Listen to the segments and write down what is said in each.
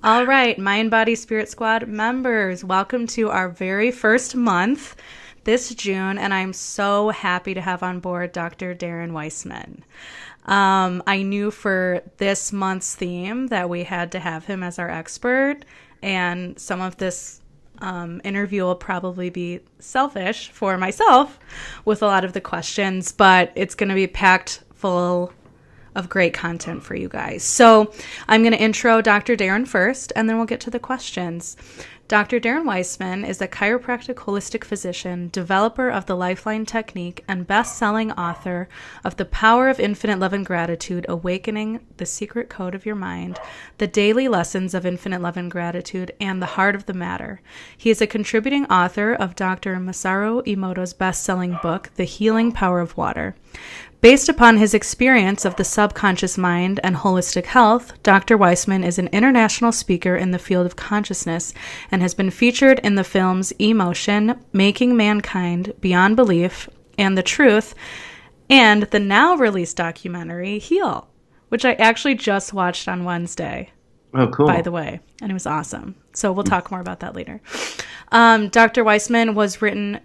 All right, Mind, Body, Spirit Squad members, welcome to our very first month this June, and I'm so happy to have on board Dr. Darren Weissman. I knew for this month's theme that we had to have him as our expert, and some of this interview will probably be selfish for myself with a lot of the questions, but it's going to be packed full of great content for you guys. So I'm going to intro Dr. Darren first, and then we'll get to the questions. Dr. Darren Weissman is a chiropractic holistic physician, developer of the Lifeline technique, and best-selling author of The Power of Infinite Love and Gratitude, Awakening the Secret Code of Your Mind, The Daily Lessons of Infinite Love and Gratitude, and The Heart of the Matter. He is a contributing author of Dr. Masaru Emoto's best-selling book, The Healing Power of Water. Based upon his experience of the subconscious mind and holistic health, Dr. Weissman is an international speaker in the field of consciousness and has been featured in the films Emotion, Making Mankind, Beyond Belief, and The Truth, and the now-released documentary Heal, which I actually just watched on Wednesday. Oh, cool. By the way, and it was awesome. So we'll talk more about that later. Dr. Weissman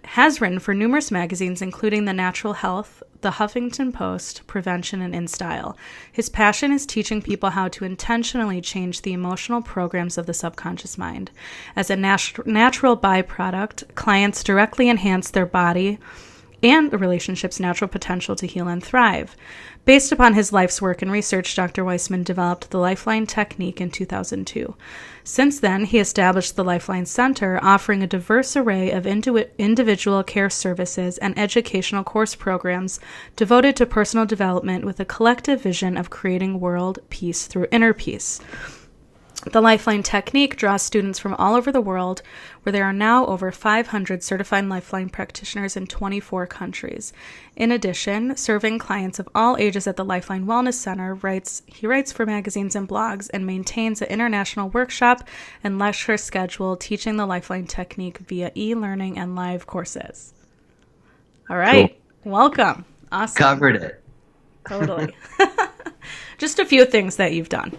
has written for numerous magazines, including The Natural Health, The Huffington Post, Prevention, and InStyle. His passion is teaching people how to intentionally change the emotional programs of the subconscious mind. As a natural byproduct, clients directly enhance their body and the relationship's natural potential to heal and thrive. Based upon his life's work and research, Dr. Weissman developed the Lifeline technique in 2002. Since then, he established the Lifeline Center, offering a diverse array of individual care services and educational course programs devoted to personal development with a collective vision of creating world peace through inner peace. The Lifeline technique draws students from all over the world, where there are now over 500 certified Lifeline practitioners in 24 countries. In addition, serving clients of all ages at the Lifeline Wellness Center, he writes for magazines and blogs and maintains an international workshop and lecture schedule teaching the Lifeline technique via e-learning and live courses. All right. Cool. Welcome. Awesome. Covered it. Totally. Just a few things that you've done.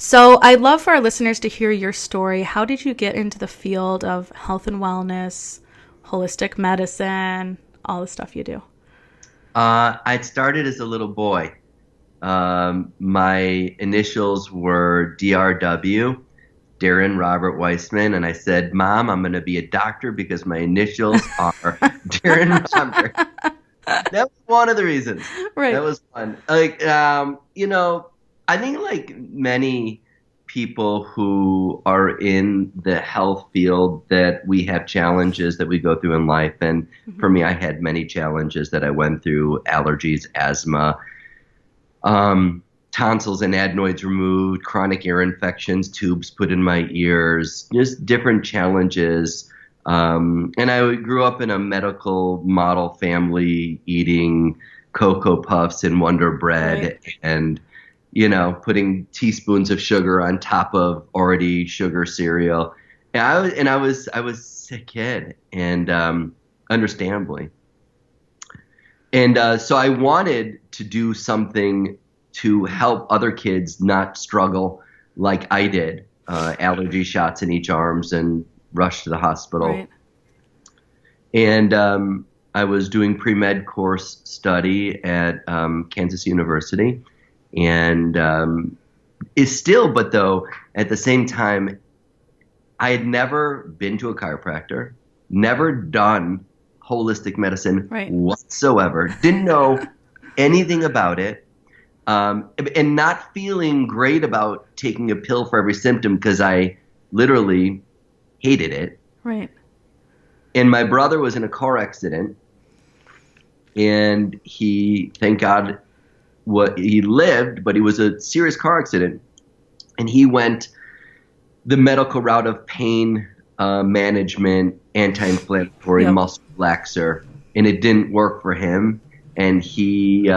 So I'd love for our listeners to hear your story. How did you get into the field of health and wellness, holistic medicine, all the stuff you do? I started as a little boy. My initials were DRW, Darren Robert Weissman, and I said, "Mom, I'm going to be a doctor because my initials are Darren Robert." That was one of the reasons. Right. That was fun. I think like many people who are in the health field that we have challenges that we go through in life. And for me, I had many challenges that I went through: allergies, asthma, tonsils and adenoids removed, chronic ear infections, tubes put in my ears, just different challenges. And I grew up in a medical model family, eating Cocoa Puffs and Wonder Bread, right, and putting teaspoons of sugar on top of already sugar cereal. And I was a sick kid, and understandably. And so I wanted to do something to help other kids not struggle like I did. Allergy shots in each arms and rush to the hospital. Right. And I was doing pre-med course study at Kansas University. And is still, but though at the same time, I had never been to a chiropractor, never done holistic medicine whatsoever, didn't know anything about it, and not feeling great about taking a pill for every symptom because I literally hated it. Right. And my brother was in a car accident, and he, thank God, he lived, but he was a serious car accident, and he went the medical route of pain management, anti-inflammatory, muscle relaxer, and it didn't work for him. And he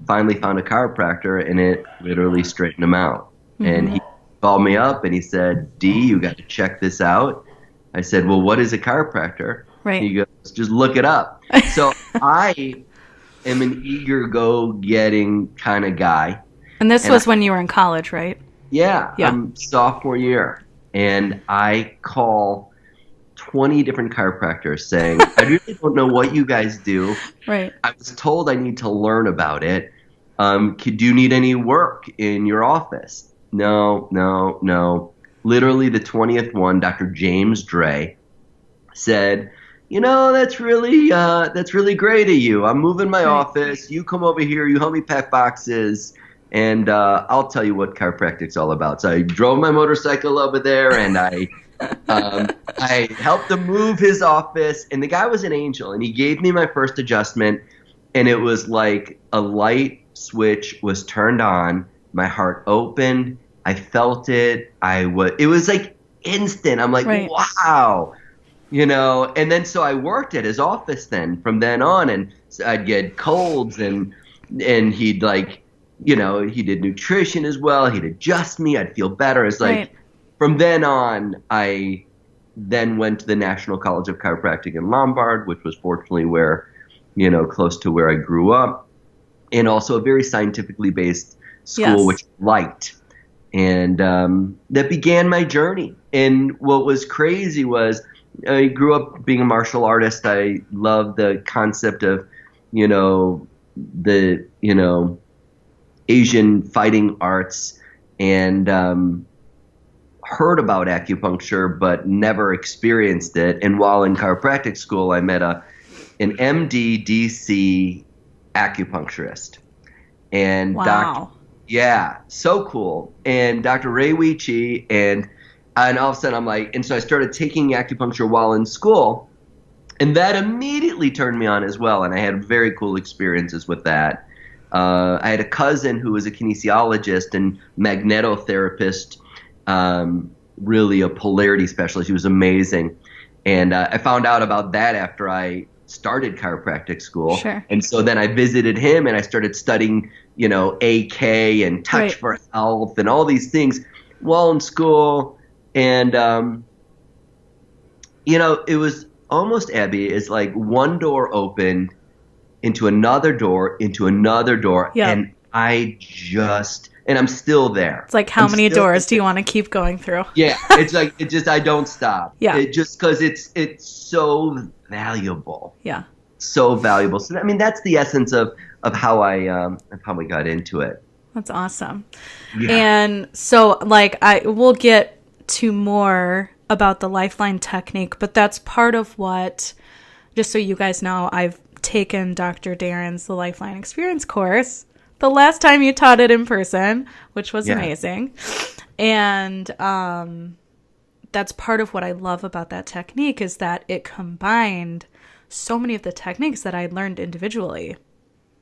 finally found a chiropractor, and it literally straightened him out. And he called me up, and he said, "D, you got to check this out." I said, "Well, what is a chiropractor?" Right. He goes, "Just look it up." So I am an eager go-getting kind of guy. And this was when you were in college, right? Yeah, Yeah. I'm sophomore year, and I call 20 different chiropractors saying, I really don't know what you guys do. Right. I was told I need to learn about it. Do you need any work in your office? No, no, no. Literally the 20th one, Dr. James Dre, said, that's really great of you. I'm moving my Right. office. You come over here. You help me pack boxes, and I'll tell you what chiropractic's all about. So I drove my motorcycle over there, and I helped him move his office. And the guy was an angel, and he gave me my first adjustment, and it was like a light switch was turned on. My heart opened. I felt it. It was like instant. I'm like, right. Wow. And then so I worked at his office then from then on, and so I'd get colds, and he'd he did nutrition as well. He'd adjust me. I'd feel better. It's like right. From then on, I then went to the National College of Chiropractic in Lombard, which was fortunately where, close to where I grew up, and also a very scientifically based school, yes. which I liked. And that began my journey. And what was crazy was, I grew up being a martial artist. I love the concept of, the, Asian fighting arts, and heard about acupuncture, but never experienced it. And while in chiropractic school, I met an MD-DC acupuncturist. And wow. So cool. And Dr. Ray Weechie, and all of a sudden I'm like, and so I started taking acupuncture while in school, and that immediately turned me on as well. And I had very cool experiences with that. I had a cousin who was a kinesiologist and magnetotherapist, really a polarity specialist. He was amazing. And I found out about that after I started chiropractic school. Sure. And so then I visited him, and I started studying, AK and Touch right. for Health and all these things while in school. And, it was almost, Abby, it's like one door opened into another door, Yep. and and I'm still there. It's like, how many doors do you want to keep going through? Yeah, it's like, I don't stop. Yeah. It just because it's so valuable. Yeah. So valuable. So, I mean, that's the essence of how we got into it. That's awesome. Yeah. And so, we'll get to more about the Lifeline technique, but that's part of what, just so you guys know, I've taken Dr. Darren's The Lifeline Experience course the last time you taught it in person, which was amazing. And that's part of what I love about that technique, is that it combined so many of the techniques that I learned individually.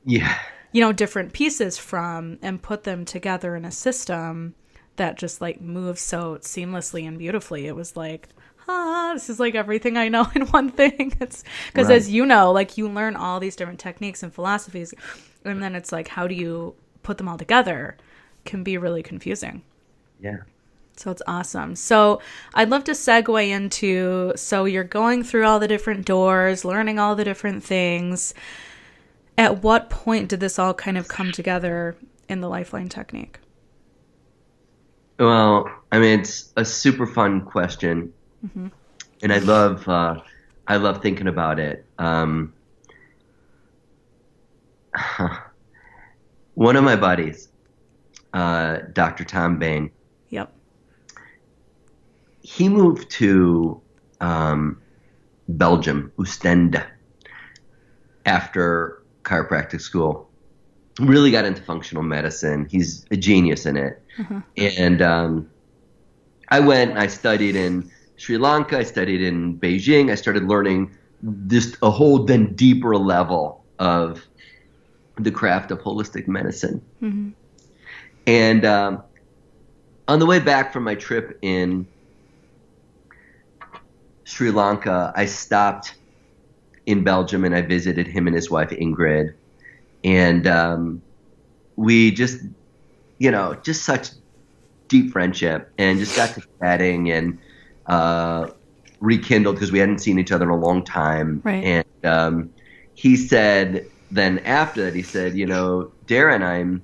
Yeah. Different pieces from, and put them together in a system that just moves so seamlessly and beautifully. It was like, this is like everything I know in one thing. It's because, right. As you know, you learn all these different techniques and philosophies, and then it's like, how do you put them all together? Can be really confusing. Yeah. So it's awesome. So I'd love to segue into, so you're going through all the different doors, learning all the different things. At what point did this all kind of come together in the Lifeline technique? Well, I mean, it's a super fun question, mm-hmm. and I love thinking about it. One of my buddies, Dr. Tom Bain. Yep. He moved to Belgium, Ostende, after chiropractic school. Really got into functional medicine. He's a genius in it. Mm-hmm. And I went and I studied in Sri Lanka. I studied in Beijing. I started learning just a whole then deeper level of the craft of holistic medicine. Mm-hmm. And on the way back from my trip in Sri Lanka, I stopped in Belgium and I visited him and his wife Ingrid. And we just such deep friendship, and just got to chatting and rekindled because we hadn't seen each other in a long time. Right. And he said, then after that, he said, Darren, I'm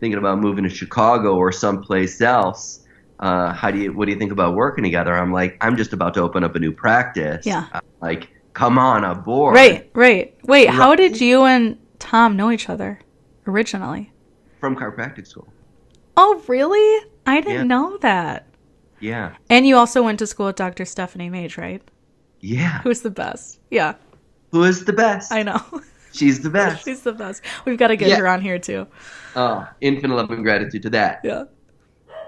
thinking about moving to Chicago or someplace else. What do you think about working together? I'm like, I'm just about to open up a new practice. Yeah. I'm like, come on aboard. Right. Wait, how did you and Tom know each other originally? From chiropractic school. Oh, really? I didn't know that. Yeah. And you also went to school with Dr. Stephanie Mage, right? Yeah. Who's the best? Yeah. Who is the best? I know. She's the best. She's the best. We've got to get her on here too. Oh, infinite love and gratitude to that. Yeah.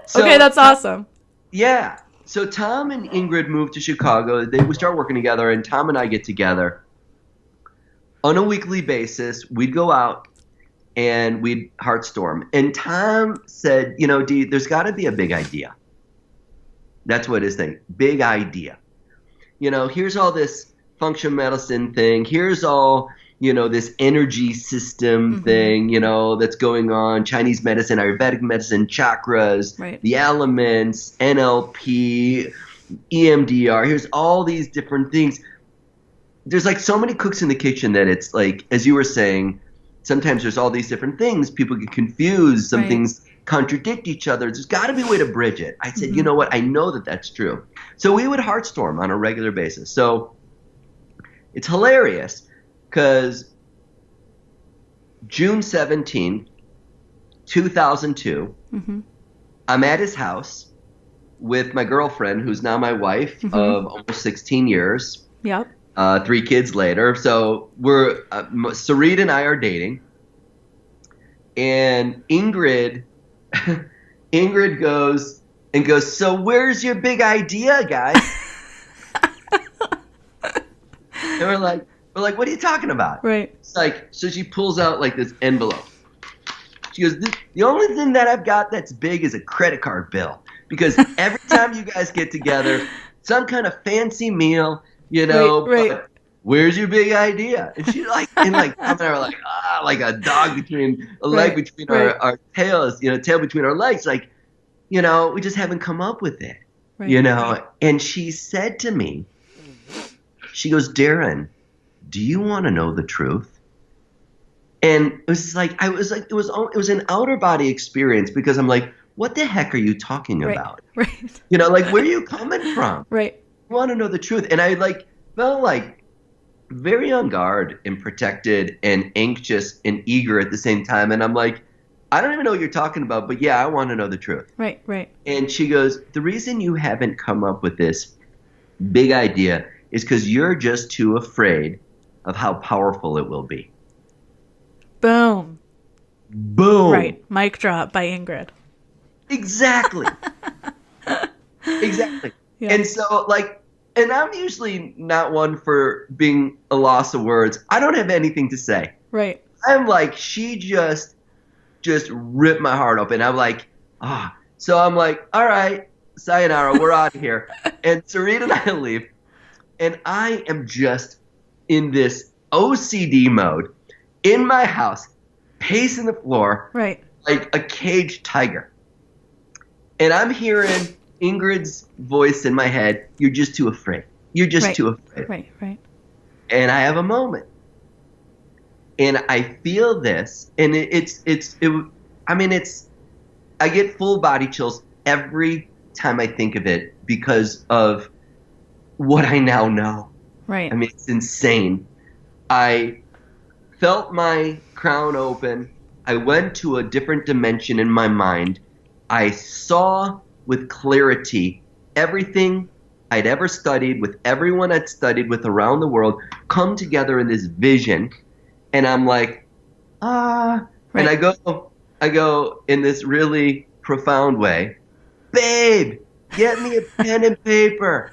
So, okay, that's awesome. Yeah. So Tom and Ingrid moved to Chicago. We start working together, and Tom and I get together on a weekly basis. We'd go out and we'd heartstorm. And Tom said, Dee, there's got to be a big idea. That's what his thing. Big idea. Here's all this functional medicine thing. Here's all, this energy system thing, that's going on. Chinese medicine, Ayurvedic medicine, chakras, the elements, NLP, EMDR. Here's all these different things. There's like so many cooks in the kitchen that it's like, as you were saying, sometimes there's all these different things. People get confused. Some things contradict each other. There's got to be a way to bridge it. I said, you know what? I know that that's true. So we would heartstorm on a regular basis. So it's hilarious because June 17, 2002, I'm at his house with my girlfriend, who's now my wife of almost 16 years. Yep. 3 kids later. So we're Sarit and I are dating, and Ingrid goes, so where's your big idea, guys? And we're like, what are you talking about? Right. It's like, so she pulls out like this envelope. She goes, the only thing that I've got that's big is a credit card bill, because every time you guys get together, some kind of fancy meal. But where's your big idea? And she's like, Tom and I were like, like a dog between a leg between our tails, tail between our legs. Like, we just haven't come up with it, And she said to me, she goes, Darren, do you want to know the truth? And it was like, it was an outer body experience, because I'm like, what the heck are you talking about? Right. Like, where are you coming from? Right. Want to know the truth. And I felt like very on guard and protected and anxious and eager at the same time. And I'm like, I don't even know what you're talking about, but yeah, I want to know the truth. Right. And she goes, the reason you haven't come up with this big idea is because you're just too afraid of how powerful it will be. Boom. Right. Mic drop by Ingrid. Exactly. Exactly. Yeah. And so and I'm usually not one for being a loss of words. I don't have anything to say. Right. I'm like, she just ripped my heart open. I'm like, So I'm like, all right, sayonara, we're out of here. And Sarita and I leave. And I am just in this OCD mode in my house, pacing the floor like a caged tiger. And I'm hearing Ingrid's voice in my head, you're just too afraid. You're just too afraid. Right. And I have a moment. And I feel this, and I get full body chills every time I think of it, because of what I now know. Right. I mean, it's insane. I felt my crown open. I went to a different dimension in my mind. I saw with clarity everything I'd ever studied, with everyone I'd studied with around the world, come together in this vision. And I'm like, And I go in this really profound way, babe, get me a pen and paper.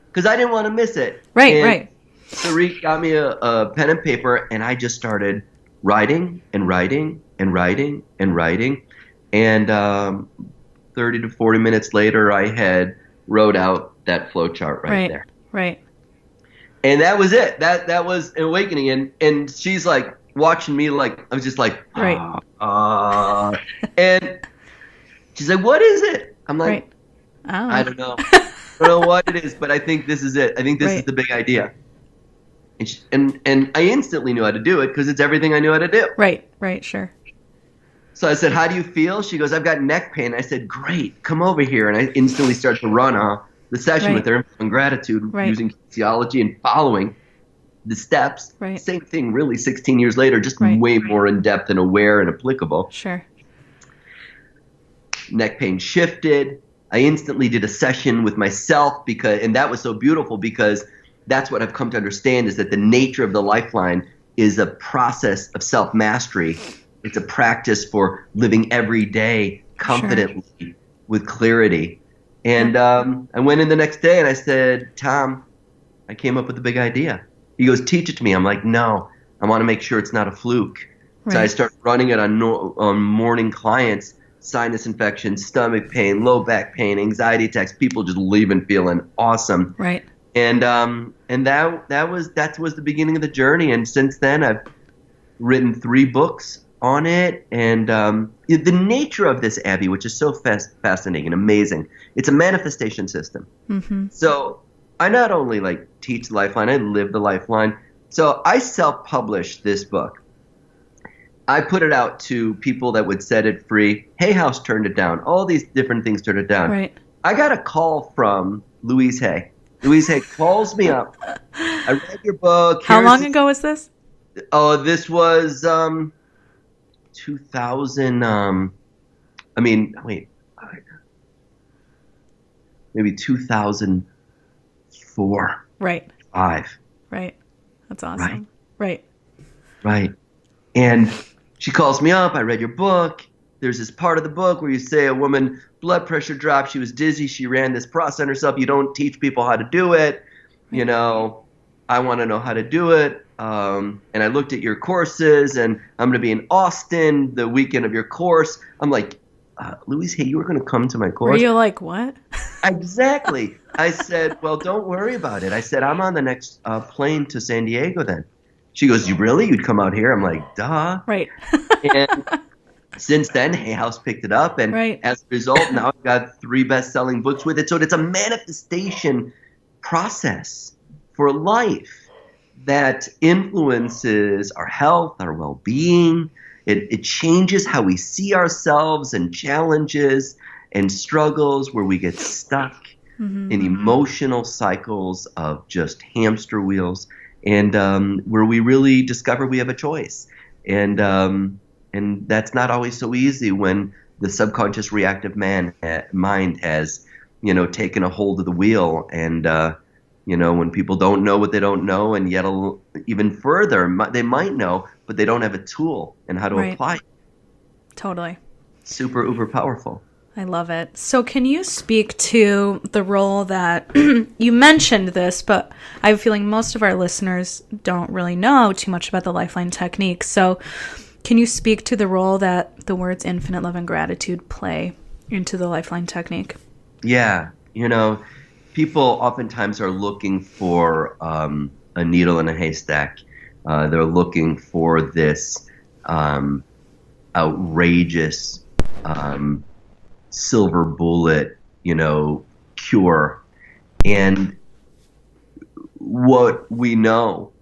Because I didn't want to miss it. Right. Sarit got me a pen and paper, and I just started writing and writing and writing and writing. And 30 to 40 minutes later, I had wrote out that flow chart right there. Right. And that was it. That was an awakening. And she's like watching me, like I was just like, and she's like, what is it? I'm like, I don't know. I don't know what it is, but I think this is it. I think this is the big idea. And I instantly knew how to do it, because it's everything I knew how to do. Right, sure. So I said, how do you feel? She goes, I've got neck pain. I said, great, come over here. And I instantly start to run the session with her on gratitude using kinesiology and following the steps. Same thing, really, 16 years later, just way more in depth and aware and applicable. Sure. Neck pain shifted. I instantly did a session with myself and that was so beautiful because that's what I've come to understand is that the nature of the Lifeline is a process of self-mastery. It's a practice for living every day confidently with clarity. And I went in the next day and I said, Tom, I came up with a big idea. He goes, teach it to me. I'm like, no, I want to make sure it's not a fluke. So I start running it on morning clients, sinus infections, stomach pain, low back pain, anxiety attacks, people just leaving feeling awesome. Right. And that was the beginning of the journey. And since then, I've written 3 books on it. And the nature of this, Abby, which is so fascinating and amazing, it's a manifestation system. Mm-hmm. So I not only teach the Lifeline, I live the Lifeline. So I self-published this book. I put it out to people that would set it free. Hay House turned it down. All these different things turned it down. Right. I got a call from Louise Hay. Louise Hay calls me up. I read your book. How long ago was this? Oh, this was 2000. Maybe 2004. Right. 5. Right. That's awesome. Right. And she calls me up. I read your book. There's this part of the book where you say a woman blood pressure dropped. She was dizzy. She ran this process on herself. You don't teach people how to do it. You know, I want to know how to do it. And I looked at your courses, and I'm going to be in Austin the weekend of your course. I'm like, Louise, hey, you were going to come to my course? Were you like, what? Exactly. I said, well, don't worry about it. I said, I'm on the next plane to San Diego then. She goes, you really? You'd come out here? I'm like, duh. Right. And since then, Hay House picked it up. And as a result, now I've got 3 best-selling books with it. So it's a manifestation process for life that influences our health, our well-being. It changes how we see ourselves and challenges and struggles where we get stuck in emotional cycles of just hamster wheels. And where we really discover we have a choice. And that's not always so easy when the subconscious reactive mind has, taken a hold of the wheel. And, when people don't know what they don't know, and yet even further, they might know, but they don't have a tool and how to apply it. Totally. Super, uber powerful. I love it. So can you speak to the role that you mentioned this, but I have a feeling most of our listeners don't really know too much about the Lifeline technique. So can you speak to the role that the words infinite love and gratitude play into the Lifeline technique? Yeah. People oftentimes are looking for a needle in a haystack. They're looking for this outrageous silver bullet, cure. And what we know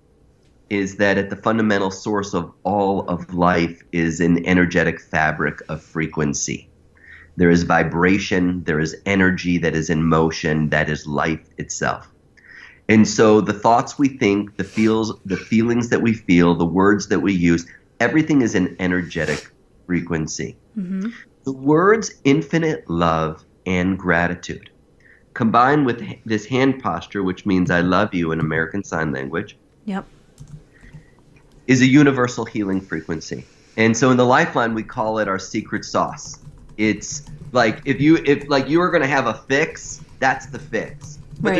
is that at the fundamental source of all of life is an energetic fabric of frequency. There is vibration, there is energy that is in motion, that is life itself. And so the thoughts we think, the feelings that we feel, the words that we use, everything is an energetic frequency. Mm-hmm. The words infinite love and gratitude, combined with this hand posture, which means I love you in American Sign Language, is a universal healing frequency. And so in the Lifeline, we call it our secret sauce. It's like if you were going to have a fix, that's the fix. But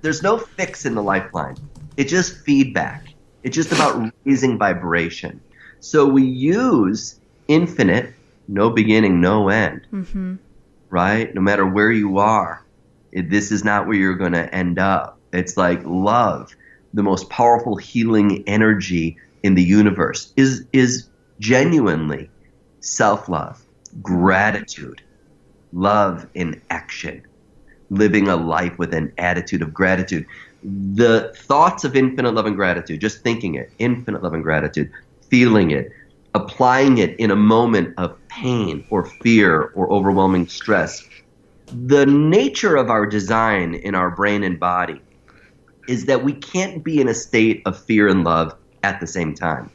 there's no fix in the Lifeline. It's just feedback. It's just about raising vibration. So we use infinite, no beginning, no end, right? No matter where you are, this is not where you're going to end up. It's like love, the most powerful healing energy in the universe, is genuinely self-love, gratitude, love in action, living a life with an attitude of gratitude. The thoughts of infinite love and gratitude, just thinking it, infinite love and gratitude, feeling it, applying it in a moment of pain or fear or overwhelming stress, the nature of our design in our brain and body is that we can't be in a state of fear and love at the same time.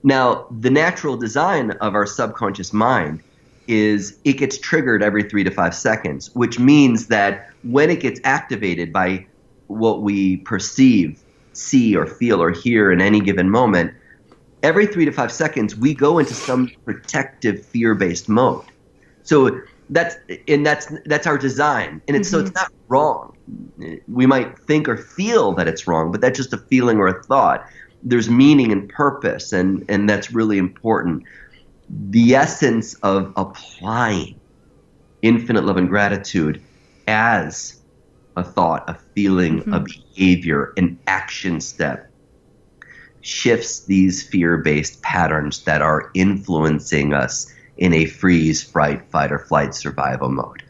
Now, the natural design of our subconscious mind is it gets triggered every 3 to 5 seconds, which means that when it gets activated by what we perceive, see, or feel, or hear in any given moment, every 3 to 5 seconds, we go into some protective, fear-based mode. So that's our design, and so it's not wrong. We might think or feel that it's wrong, but that's just a feeling or a thought. There's meaning and purpose, and that's really important. The essence of applying infinite love and gratitude as a thought, a feeling, a behavior, an action step shifts these fear-based patterns that are influencing us in a freeze, fright, fight, or flight survival mode,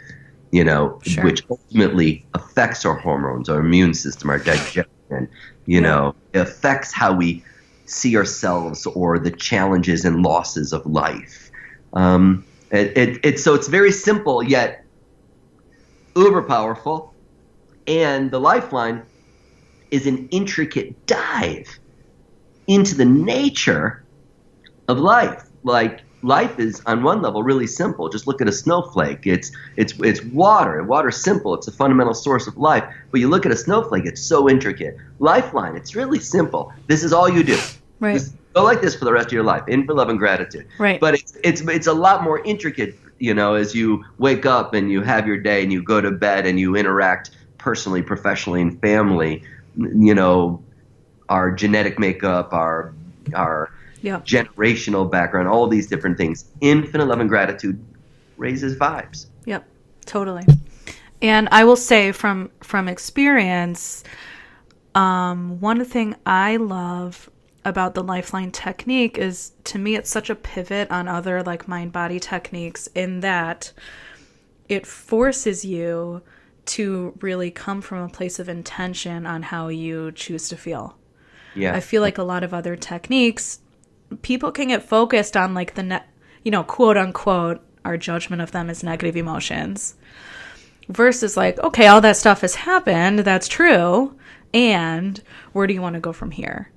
which ultimately affects our hormones, our immune system, our digestion, it affects how we see ourselves or the challenges and losses of life. So it's very simple, yet uber powerful. And the lifeline is an intricate dive into the nature of life. Like, life is, on one level, really simple. Just look at a snowflake. It's water. Water's simple. It's a fundamental source of life. But you look at a snowflake, it's so intricate. Lifeline, it's really simple. This is all you do. Right. Just go like this for the rest of your life, infinite love and gratitude. Right. But it's a lot more intricate, as you wake up and you have your day and you go to bed and you interact personally, professionally, and family. Our genetic makeup, our generational background, all these different things. Infinite love and gratitude raises vibes. Yep, totally. And I will say from experience, one thing I love about the Lifeline technique is, to me, it's such a pivot on other like mind-body techniques in that it forces you to really come from a place of intention on how you choose to feel. Yeah. I feel like a lot of other techniques, people can get focused on like the, quote unquote, our judgment of them as negative emotions versus like, okay, all that stuff has happened. That's true. And where do you want to go from here?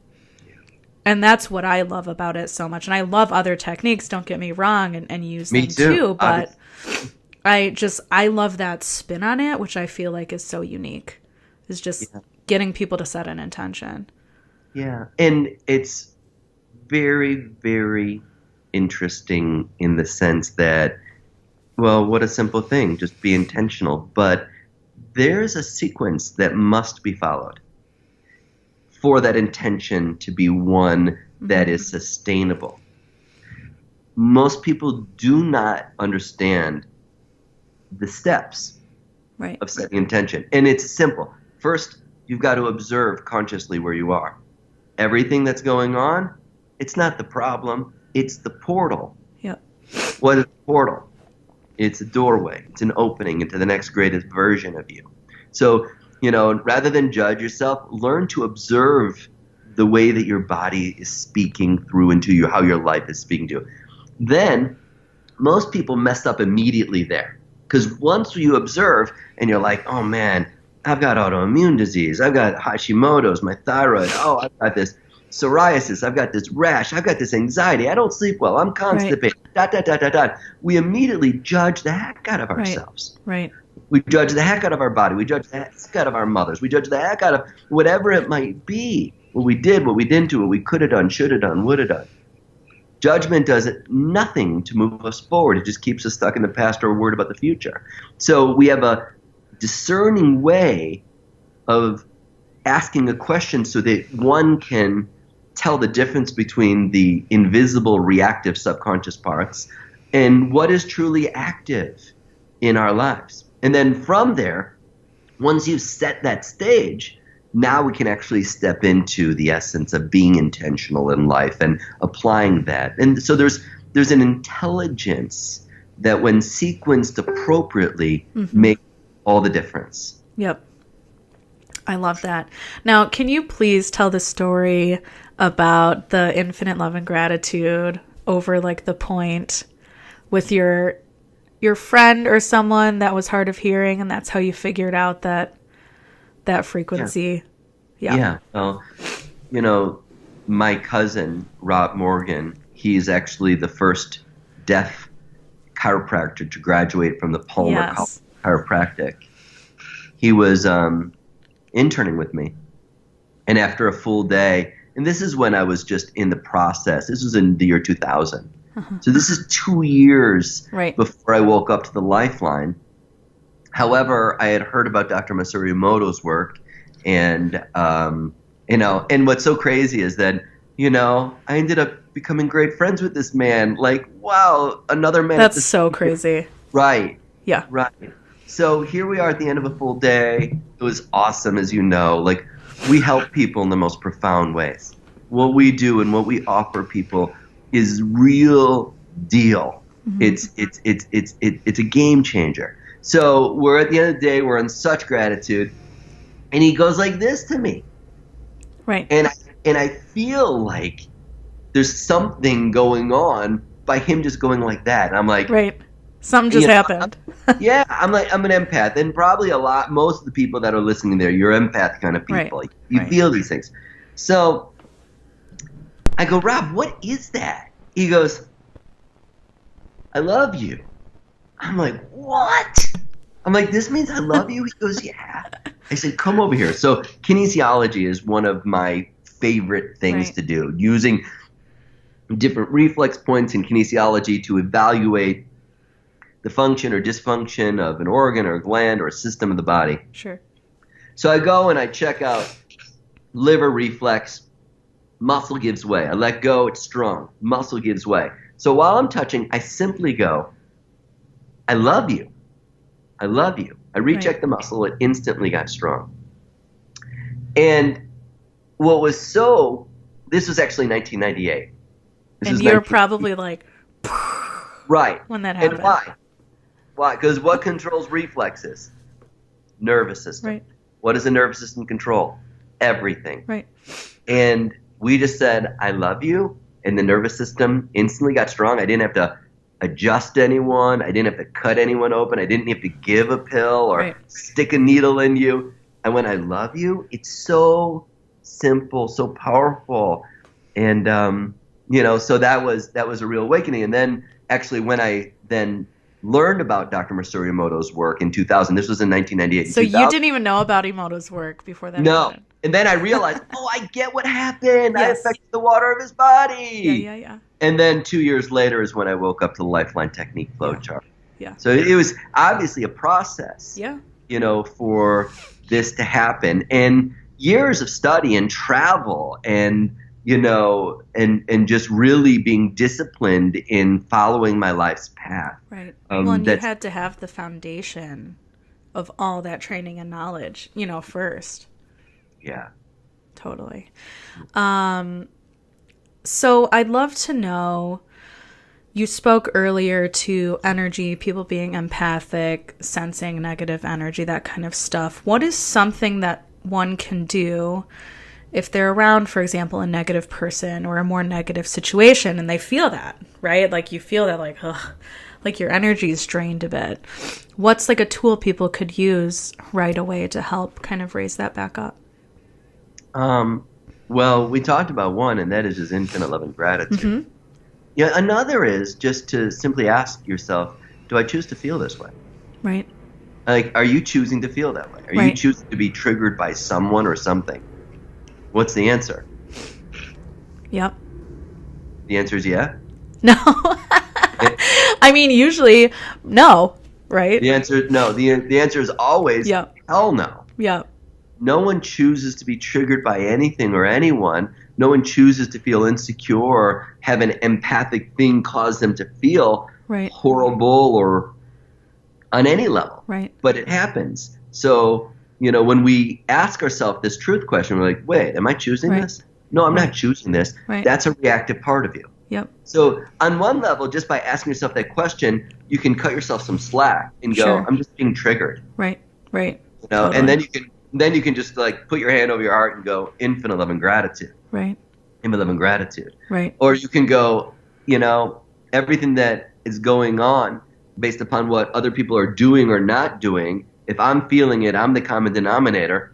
And that's what I love about it so much. And I love other techniques, don't get me wrong, and use them too. But I love that spin on it, which I feel like is so unique. Is just getting people to set an intention. Yeah. And it's very, very interesting in the sense that, well, what a simple thing, just be intentional. But there's a sequence that must be followed for that intention to be one that is sustainable. Most people do not understand the steps of setting intention. And it's simple. First, you've got to observe consciously where you are. Everything that's going on, it's not the problem, it's the portal. Yep. What is the portal? It's a doorway. It's an opening into the next greatest version of you. So, rather than judge yourself, learn to observe the way that your body is speaking through into you, how your life is speaking to you. Then, most people mess up immediately there. Because once you observe and you're like, oh man, I've got autoimmune disease, I've got Hashimoto's, my thyroid, oh, I've got this psoriasis, I've got this rash, I've got this anxiety, I don't sleep well, I'm constipated, ... We immediately judge the heck out of ourselves. Right. We judge the heck out of our body. We judge the heck out of our mothers. We judge the heck out of whatever it might be. What we did, what we didn't do, what we could have done, should have done, would have done. Judgment does nothing to move us forward. It just keeps us stuck in the past or worried about the future. So we have a discerning way of asking a question so that one can tell the difference between the invisible reactive subconscious parts and what is truly active in our lives. And then from there, once you've set that stage, now we can actually step into the essence of being intentional in life and applying that. And so there's an intelligence that when sequenced appropriately makes all the difference. Yep. I love that. Now, can you please tell the story about the infinite love and gratitude over like the point? with your friend or someone that was hard of hearing, and that's how you figured out that frequency. Yeah. Well, my cousin, Rob Morgan, he's actually the first deaf chiropractor to graduate from the Palmer College of Chiropractic. He was interning with me. And after a full day, and this is when I was just in the process. This was in the year 2000. So this is 2 years before I woke up to the Lifeline. However, I had heard about Dr. Masaru Emoto's work, and and what's so crazy is that I ended up becoming great friends with this man. Like, wow, another man. That's so crazy. Right. Yeah. Right. So here we are at the end of a full day. It was awesome, as you know. Like, we help people in the most profound ways. What we do and what we offer people is real deal. It's a game changer. So we're at the end of the day, we're in such gratitude, and he goes like this to me. Right. And I feel like there's something going on by him just going like that. And I'm like, right. Something just happened. Yeah, I'm an empath, and probably most of the people that are listening there, you're empath kind of people. Right. You feel these things. So I go, Rob, what is that? He goes, I love you. I'm like, what? I'm like, this means I love you? He goes, yeah. I said, come over here. So kinesiology is one of my favorite things to do, using different reflex points in kinesiology to evaluate the function or dysfunction of an organ or a gland or a system of the body. Sure. So I go and I check out liver reflex. Muscle gives way. I let go. It's strong. Muscle gives way. So while I'm touching, I simply go, I love you. I love you. I recheck the muscle. It instantly got strong. And this was actually 1998. And you're probably like, right. When that happened. And why? Why? Because what controls reflexes? Nervous system. Right. What does the nervous system control? Everything. Right. And we just said, I love you. And the nervous system instantly got strong. I didn't have to adjust anyone. I didn't have to cut anyone open. I didn't have to give a pill or stick a needle in you. And when I love you, it's so simple, so powerful. And, so that was a real awakening. And then actually when I then learned about Dr. Masaru Emoto's work in 2000, this was in 1998. So you didn't even know about Emoto's work before that? No. Happened. And then I realized, I get what happened. Yes. I affected the water of his body. Yeah. And then 2 years later is when I woke up to the Lifeline Technique flow chart. Yeah. So it was obviously a process, Yeah. For this to happen. And years of study and travel and, and just really being disciplined in following my life's path. Right. And you had to have the foundation of all that training and knowledge, first. Yeah. Totally. So I'd love to know, you spoke earlier to energy, people being empathic, sensing negative energy, that kind of stuff. What is something that one can do if they're around, for example, a negative person or a more negative situation and they feel that, right? Like you feel that like your energy is drained a bit. What's like a tool people could use right away to help kind of raise that back up? Well, we talked about one, and that is just infinite love and gratitude. Mm-hmm. Yeah, another is just to simply ask yourself, do I choose to feel this way? Right. Like, are you choosing to feel that way? Are you choosing to be triggered by someone or something? What's the answer? Yep. The answer is yeah? No. I mean, usually, no, right? The answer, no. The answer is always hell no. Yep. No one chooses to be triggered by anything or anyone. No one chooses to feel insecure or have an empathic thing cause them to feel horrible or on any level. Right. But it happens. So, when we ask ourselves this truth question, we're like, wait, am I choosing this? No, I'm not choosing this. Right. That's a reactive part of you. Yep. So on one level, just by asking yourself that question, you can cut yourself some slack and go, I'm just being triggered. Right. Totally. And then you can just like put your hand over your heart and go, infinite love and gratitude. Right. Infinite love and gratitude. Right. Or you can go, everything that is going on based upon what other people are doing or not doing, if I'm feeling it, I'm the common denominator.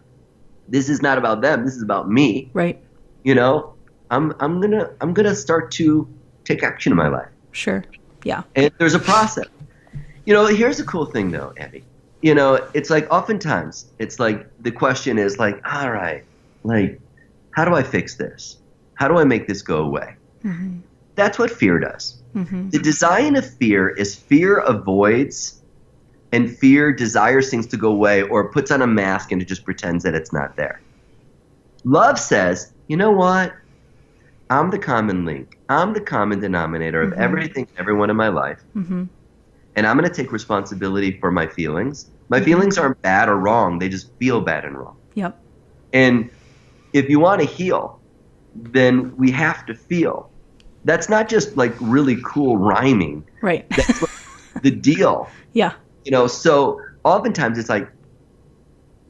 This is not about them. This is about me. Right. You know, I'm gonna start to take action in my life. Sure. Yeah. And there's a process. You know, here's a cool thing though, Abby. You know, it's like oftentimes it's like the question is like, all right, like, how do I fix this? How do I make this go away? Mm-hmm. That's what fear does. Mm-hmm. The design of fear is fear avoids, and fear desires things to go away or puts on a mask and it just pretends that it's not there. Love says, you know what? I'm the common link. I'm the common denominator of everything, everyone in my life. Mm-hmm. And I'm going to take responsibility for my feelings. My feelings aren't bad or wrong. They just feel bad and wrong. Yep. And if you want to heal, then we have to feel. That's not just like really cool rhyming. Right. That's like the deal. Yeah. You know, so oftentimes it's like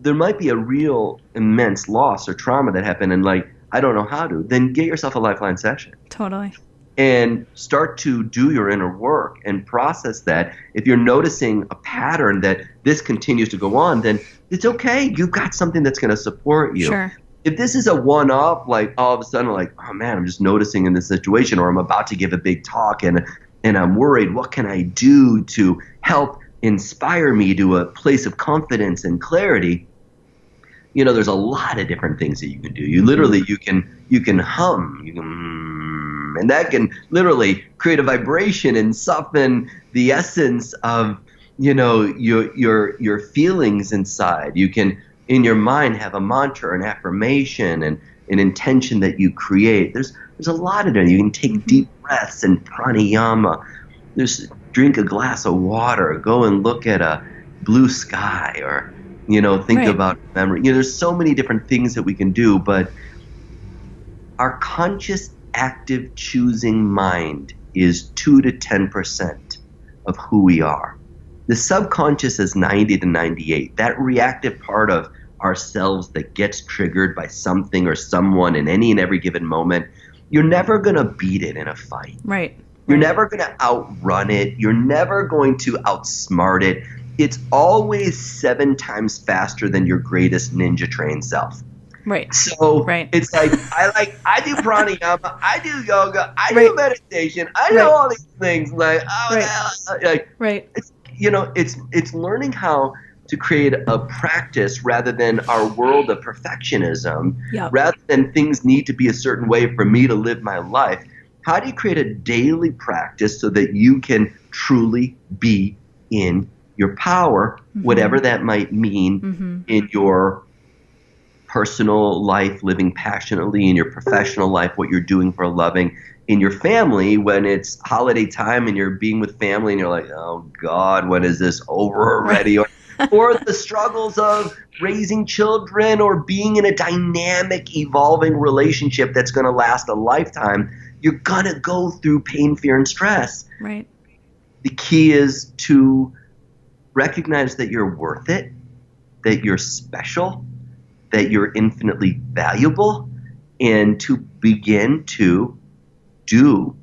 there might be a real immense loss or trauma that happened and like, I don't know how to. Then get yourself a Lifeline session. Totally. And start to do your inner work and process that. If you're noticing a pattern that this continues to go on, then it's okay. You've got something that's going to support you. Sure. If this is a one-off, like all of a sudden, like, oh man, I'm just noticing in this situation, or I'm about to give a big talk and I'm worried, what can I do to help inspire me to a place of confidence and clarity? You know, there's a lot of different things that you can do. You literally, you can hum, and that can literally create a vibration and soften the essence of, you know, your feelings inside. You can, in your mind, have a mantra, an affirmation, and an intention that you create. There's a lot of it. You can take deep breaths and pranayama. Drink a glass of water. Go and look at a blue sky, or you know, think about memory. You know, there's so many different things that we can do, but our conscious, active, choosing mind is 2 to 10% of who we are. The subconscious is 90 to 98. That reactive part of ourselves that gets triggered by something or someone in any and every given moment, you're never going to beat it in a fight. Right. You're never going to outrun it. You're never going to outsmart it. It's always 7 times faster than your greatest ninja trained self. Right. So it's like I do pranayama, I do yoga, I do meditation, I do all these things. Like, it's, you know, it's learning how to create a practice rather than our world of perfectionism. Yep. Rather than things need to be a certain way for me to live my life. How do you create a daily practice so that you can truly be in your power, whatever that might mean in your personal life, living passionately, in your professional life, what you're doing for a loving, in your family when it's holiday time and you're being with family and you're like, oh God, when is this over already? Or the struggles of raising children or being in a dynamic, evolving relationship that's going to last a lifetime. You're going to go through pain, fear, and stress. Right. The key is to recognize that you're worth it, that you're special, that you're infinitely valuable, and to begin to do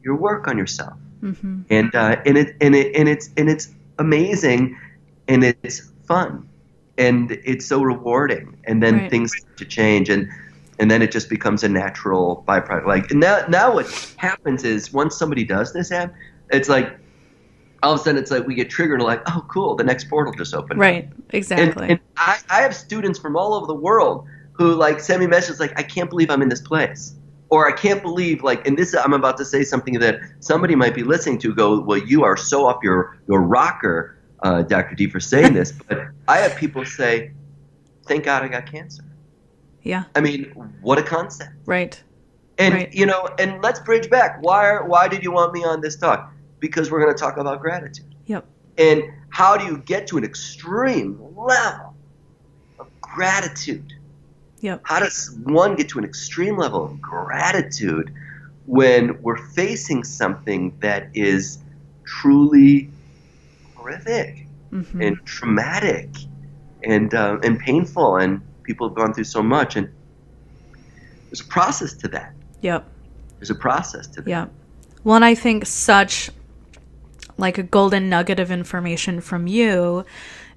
your work on yourself. And it's amazing, and it's fun, and it's so rewarding, and then things start to change, and then it just becomes a natural byproduct. Like, and now what happens is once somebody does this, it's like all of a sudden it's like we get triggered and like, oh, cool, the next portal just opened. Right, exactly. And I have students from all over the world who like send me messages like, I can't believe I'm in this place. Or I can't believe, like, and this, I'm about to say something that somebody might be listening to go, well, you are so off your rocker, Dr. D, for saying this. But I have people say, thank God I got cancer. Yeah. I mean, what a concept. Right. And, you know, and let's bridge back. Why did you want me on this talk? Because we're going to talk about gratitude. Yep. And how do you get to an extreme level of gratitude? Yep. How does one get to an extreme level of gratitude when we're facing something that is truly horrific and traumatic and painful, and people have gone through so much, and there's a process to that. Yep. There's a process to that. Yep. Well, and I think such like a golden nugget of information from you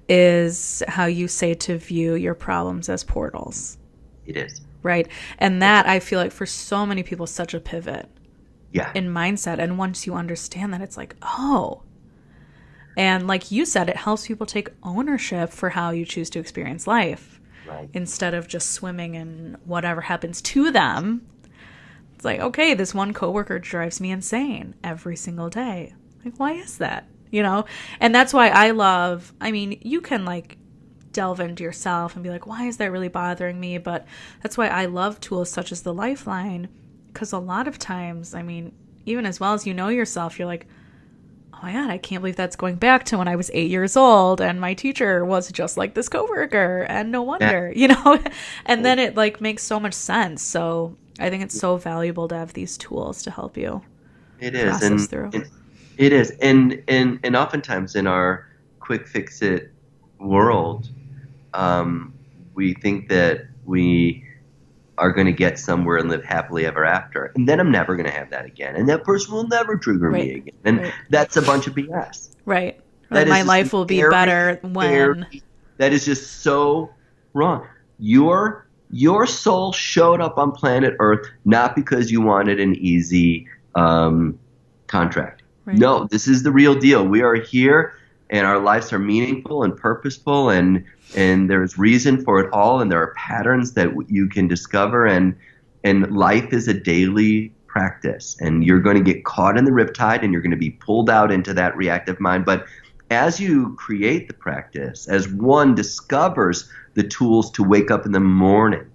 is how you say to view your problems as portals. It is. Right. And that, I feel like for so many people, is such a pivot in mindset. And once you understand that, it's like, oh. And like you said, it helps people take ownership for how you choose to experience life. Right. Instead of just swimming in whatever happens to them. It's like, okay, this one coworker drives me insane every single day. Like, why is that? You know? And that's why you can like delve into yourself and be like, why is that really bothering me? But that's why I love tools such as the Lifeline, because a lot of times, even as well as you know yourself, you're like, oh my God, I can't believe that's going back to when I was 8 years old and my teacher was just like this coworker, and no wonder, you know? And then it like makes so much sense. So I think it's so valuable to have these tools to help you process through. It is. And oftentimes in our quick fix it world, we think that we are going to get somewhere and live happily ever after. And then I'm never going to have that again. And that person will never trigger me again. And that's a bunch of BS. Right. That my life will be better when. That is just so wrong. Your soul showed up on planet Earth not because you wanted an easy contract. Right. No, this is the real deal. We are here and our lives are meaningful and purposeful, and there's reason for it all, and there are patterns that you can discover, and life is a daily practice, and you're going to get caught in the riptide and you're going to be pulled out into that reactive mind. But as you create the practice, as one discovers the tools to wake up in the morning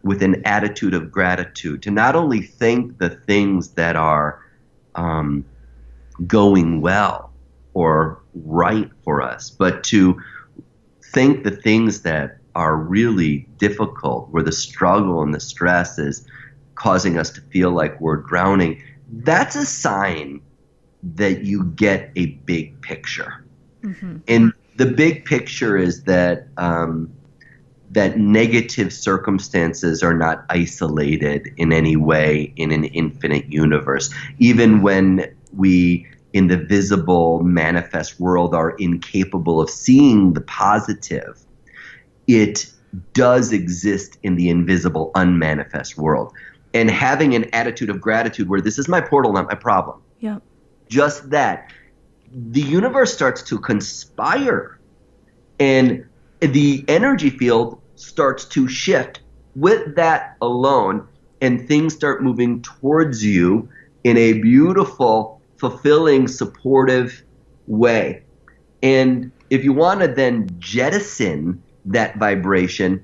with an attitude of gratitude, to not only think the things that are going well or right for us, but to think the things that are really difficult, where the struggle and the stress is causing us to feel like we're drowning, that's a sign that you get a big picture. Mm-hmm. And the big picture is that that negative circumstances are not isolated in any way in an infinite universe. Even when we, in the visible, manifest world, are incapable of seeing the positive, it does exist in the invisible, unmanifest world. And having an attitude of gratitude where this is my portal, not my problem. Yeah. Just that. The universe starts to conspire, and the energy field starts to shift with that alone, and things start moving towards you in a beautiful, fulfilling, supportive way. And if you want to then jettison that vibration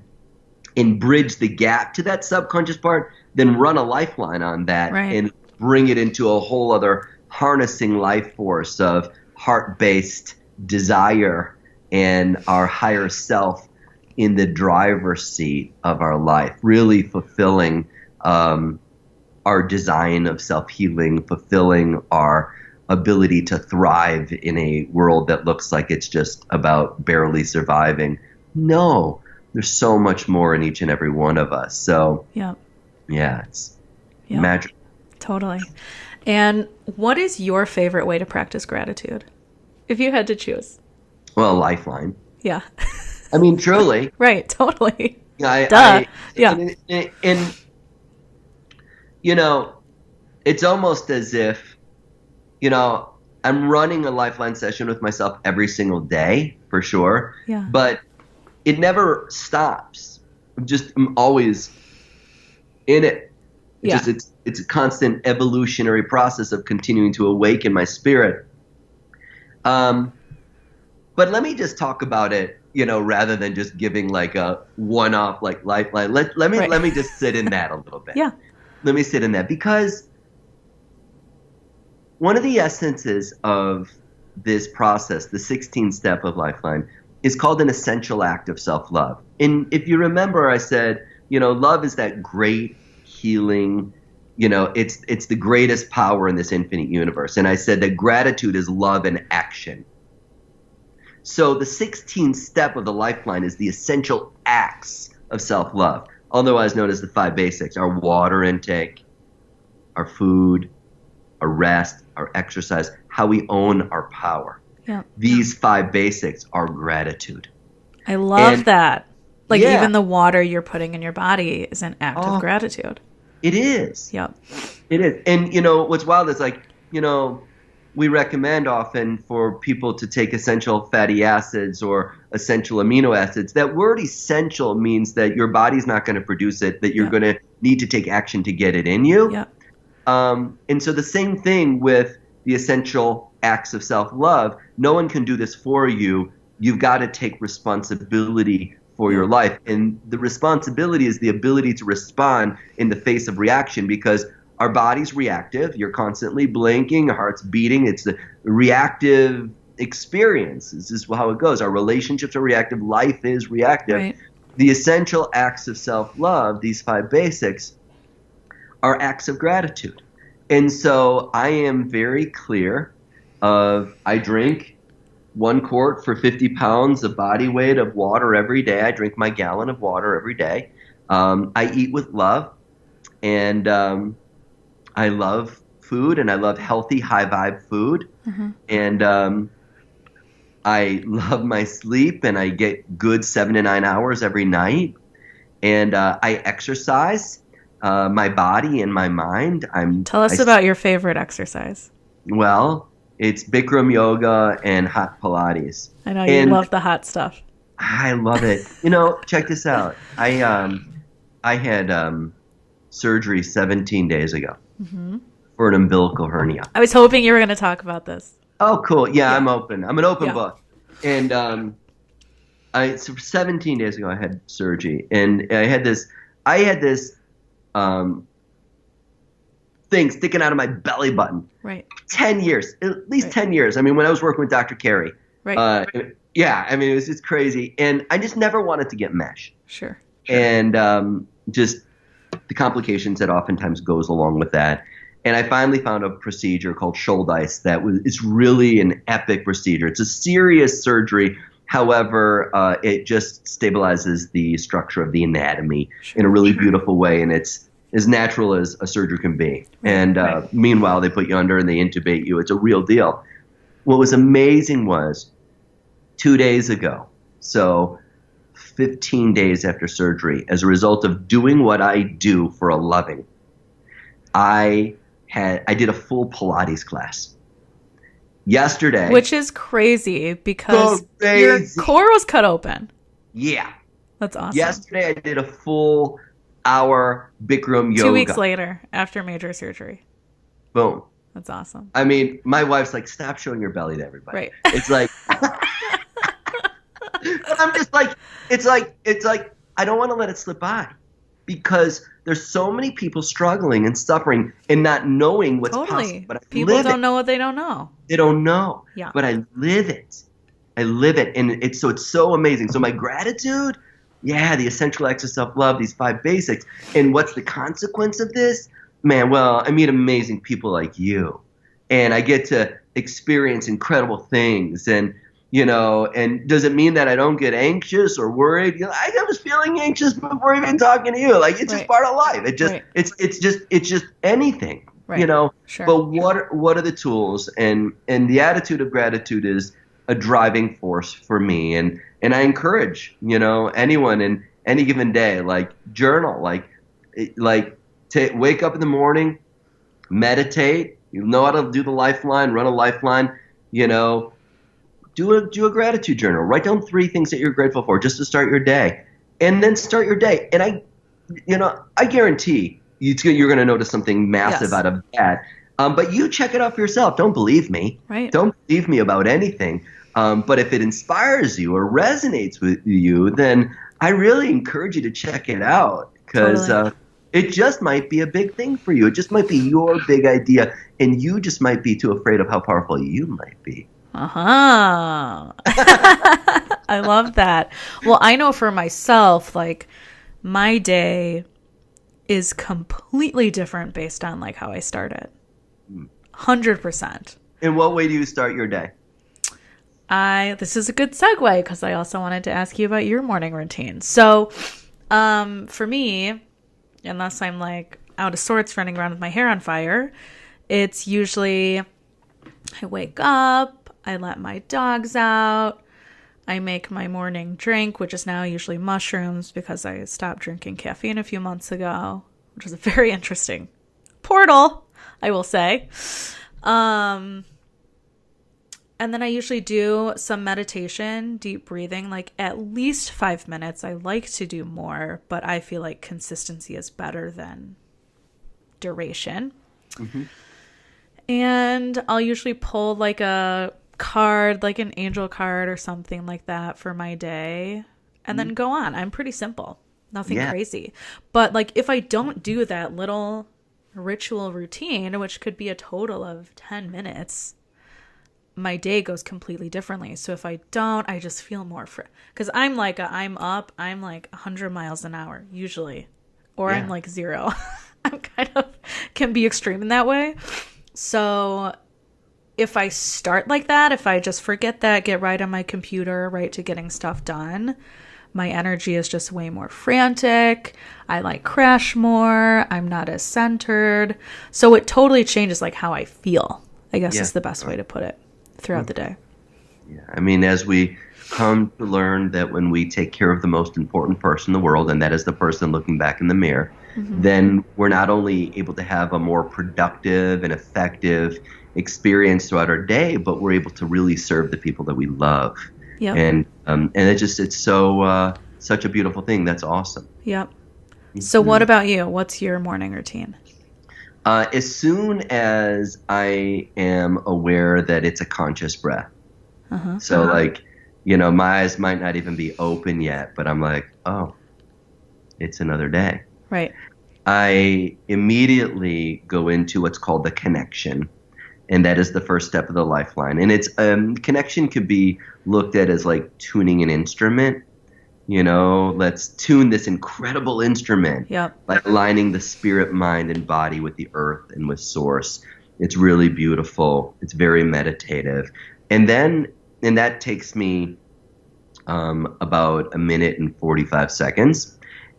and bridge the gap to that subconscious part, then run a lifeline on that and bring it into a whole other harnessing life force of heart-based desire and our higher self in the driver's seat of our life, really fulfilling our design of self-healing, fulfilling our ability to thrive in a world that looks like it's just about barely surviving. No, there's so much more in each and every one of us. So, it's magic. Totally. And what is your favorite way to practice gratitude, if you had to choose? Well, Lifeline. Yeah. I mean, truly. Right, totally. Duh. And, you know, it's almost as if, you know, I'm running a Lifeline session with myself every single day, for sure. Yeah. But it never stops. I'm always in it. It's a constant evolutionary process of continuing to awaken my spirit. But let me just talk about it, you know, rather than just giving like a one-off like Lifeline. Let me just sit in that a little bit. Yeah. Let me sit in that, because one of the essences of this process, the 16th step of Lifeline, is called an essential act of self-love. And if you remember, I said, you know, love is that great healing, you know, it's the greatest power in this infinite universe. And I said that gratitude is love in action. So the 16th step of the Lifeline is the essential acts of self-love, otherwise known as the 5 basics: our water intake, our food, our rest, our exercise, how we own our power. Yeah. These 5 basics are gratitude. I love that. Like yeah. even the water you're putting in your body is an act of gratitude. It is. Yep. It is. And, what's wild is like, we recommend often for people to take essential fatty acids or essential amino acids. That word essential means that your body's not going to produce it, that you're going to need to take action to get it in you. Yep. And so the same thing with the essential acts of self-love. No one can do this for you. You've got to take responsibility for your life. And the responsibility is the ability to respond in the face of reaction, because our body's reactive. You're constantly blinking, your heart's beating. It's the reactive experience. This is how it goes. Our relationships are reactive. Life is reactive. Right. The essential acts of self-love, these 5 basics, are acts of gratitude. And so I am very clear I drink 1 quart for 50 pounds of body weight of water every day. I drink my gallon of water every day. I eat with love. And I love food, and I love healthy, high-vibe food. Mm-hmm. And I love my sleep, and I get good 7 to 9 hours every night. And I exercise my body and my mind. Tell us about your favorite exercise. Well, it's Bikram yoga and hot Pilates. I know you love the hot stuff. I love it. Check this out. I had surgery 17 days ago for an umbilical hernia. I was hoping you were going to talk about this. Oh, cool. Yeah. I'm open. I'm an open book. And so 17 days ago, I had surgery, and I had this thing sticking out of my belly button. Right. 10 years, at least 10 years. I mean, when I was working with Dr. Carey. Right. Yeah. I mean, it was just crazy. And I just never wanted to get mesh. Sure. And just the complications that oftentimes goes along with that. And I finally found a procedure called Schuldeis it's really an epic procedure. It's a serious surgery. However, it just stabilizes the structure of the anatomy in a really beautiful way, and it's as natural as a surgery can be. And meanwhile, they put you under and they intubate you. It's a real deal. What was amazing was 2 days ago, so 15 days after surgery, as a result of doing what I do for a living, I did a full Pilates class yesterday. Which is crazy because your core was cut open. Yeah. That's awesome. Yesterday I did a full hour Bikram yoga. 2 weeks later after major surgery. Boom. That's awesome. I mean, my wife's like, stop showing your belly to everybody. Right. It's like, I'm just like, it's like, I don't want to let it slip by, because there's so many people struggling and suffering and not knowing what's possible. But people don't know what they don't know. They don't know. Yeah. But I live it. And it's so amazing. So my gratitude, the essential acts of self-love, these 5 basics. And what's the consequence of this? Man, well, I meet amazing people like you, and I get to experience incredible things. And and does it mean that I don't get anxious or worried? I was feeling anxious before even talking to you. Like, it's just part of life. It just, it's just anything, Sure. But what are the tools? And the attitude of gratitude is a driving force for me. And I encourage, anyone in any given day, like, journal, wake up in the morning, meditate, how to do the lifeline, run a lifeline, Do a gratitude journal. Write down 3 things that you're grateful for just to start your day, and then start your day. And I guarantee you're going to notice something massive out of that. But you check it out for yourself. Don't believe me. Right. Don't believe me about anything. But if it inspires you or resonates with you, then I really encourage you to check it out, because it just might be a big thing for you. It just might be your big idea, and you just might be too afraid of how powerful you might be. I love that. Well, I know for myself, like, my day is completely different based on like how I start it. 100%. In what way do you start your day? This is a good segue, because I also wanted to ask you about your morning routine. So, for me, unless I'm like out of sorts running around with my hair on fire, it's usually I wake up, I let my dogs out, I make my morning drink, which is now usually mushrooms because I stopped drinking caffeine a few months ago, which is a very interesting portal, I will say. And then I usually do some meditation, deep breathing, like at least 5 minutes. I like to do more, but I feel like consistency is better than duration. Mm-hmm. And I'll usually pull like a card, like an angel card or something like that for my day, and then go on. I'm pretty simple, nothing crazy. But like if I don't do that little ritual routine, which could be a total of 10 minutes, my day goes completely differently. So if I don't, I just feel more because I'm like I'm up, I'm like 100 miles an hour usually, or I'm like 0. I'm kind of can be extreme in that way. So if I start like that, if I just forget that, get right on my computer, right to getting stuff done, my energy is just way more frantic. I like crash more. I'm not as centered. So it totally changes like how I feel, I guess is the best way to put it throughout the day. Yeah. I mean, as we come to learn that when we take care of the most important person in the world, and that is the person looking back in the mirror, then we're not only able to have a more productive and effective experience throughout our day, but we're able to really serve the people that we love. Yep. And it's so such a beautiful thing. That's awesome. Yep. So what about you? What's your morning routine? As soon as I am aware that it's a conscious breath. So like, my eyes might not even be open yet, but I'm like, oh, it's another day. Right. I immediately go into what's called the connection. And that is the first step of the lifeline. And it's connection could be looked at as like tuning an instrument. Let's tune this incredible instrument. Yep. Like aligning the spirit, mind, and body with the earth and with source. It's really beautiful. It's very meditative. And that takes me about 1 minute and 45 seconds.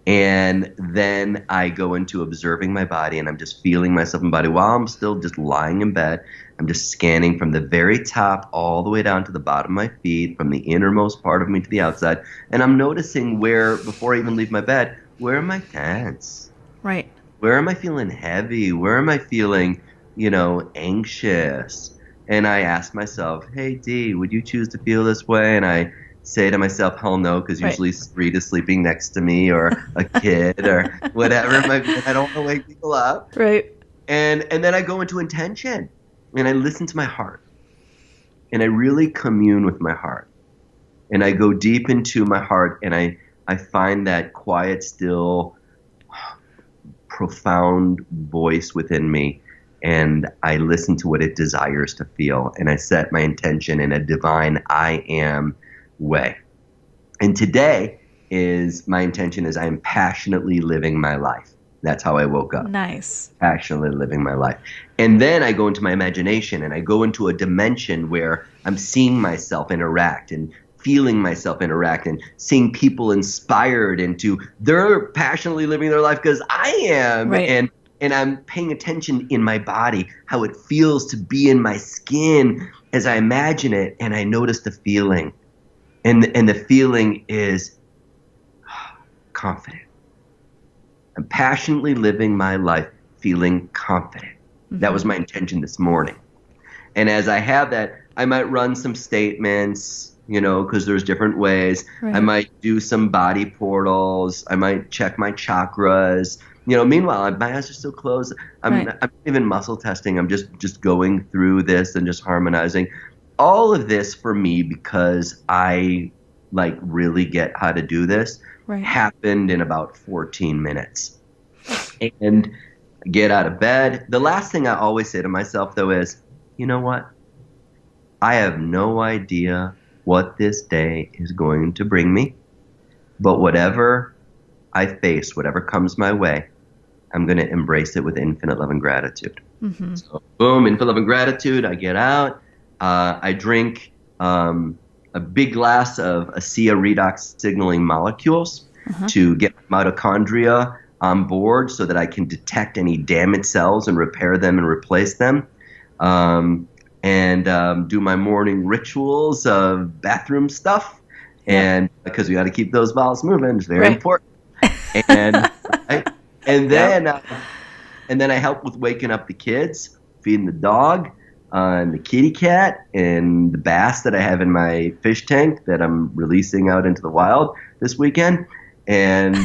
And then I go into observing my body, and I'm just feeling myself in body while I'm still just lying in bed. I'm just scanning from the very top all the way down to the bottom of my feet, from the innermost part of me to the outside. And I'm noticing where, before I even leave my bed, where am I tense? Right. Where am I feeling heavy? Where am I feeling, anxious? And I ask myself, hey, Dee, would you choose to feel this way? And I say to myself, hell no, because usually Rita's sleeping next to me or a kid or whatever. I don't want to wake people up. Right. And then I go into intention and I listen to my heart and I really commune with my heart. And I go deep into my heart and I find that quiet, still, profound voice within me. And I listen to what it desires to feel. And I set my intention in a divine I am way. And today my intention is I am passionately living my life. That's how I woke up. Nice. Passionately living my life. And then I go into my imagination and I go into a dimension where I'm seeing myself interact and feeling myself interact and seeing people inspired into they're passionately living their life because I am. Right. And I'm paying attention in my body, how it feels to be in my skin as I imagine it, and I notice the feeling. And the feeling is confident. I'm passionately living my life feeling confident. That was my intention this morning. And as I have that, I might run some statements, because there's different ways. Right. I might do some body portals. I might check my chakras. Meanwhile, my eyes are still closed. I'm even muscle testing. I'm just going through this and just harmonizing. All of this for me, because I really get how to do this, happened in about 14 minutes. And get out of bed. The last thing I always say to myself, though, is, you know what? I have no idea what this day is going to bring me, but whatever I face, whatever comes my way, I'm going to embrace it with infinite love and gratitude. Mm-hmm. So, boom, infinite love and gratitude. I get out. I drink a big glass of ASEA redox signaling molecules to get mitochondria on board so that I can detect any damaged cells and repair them and replace them. and do my morning rituals of bathroom stuff. And because we got to keep those bowels moving, it's very important. And right? and then and then I help with waking up the kids, feeding the dog, and the kitty cat, and the bass that I have in my fish tank that I'm releasing out into the wild this weekend. And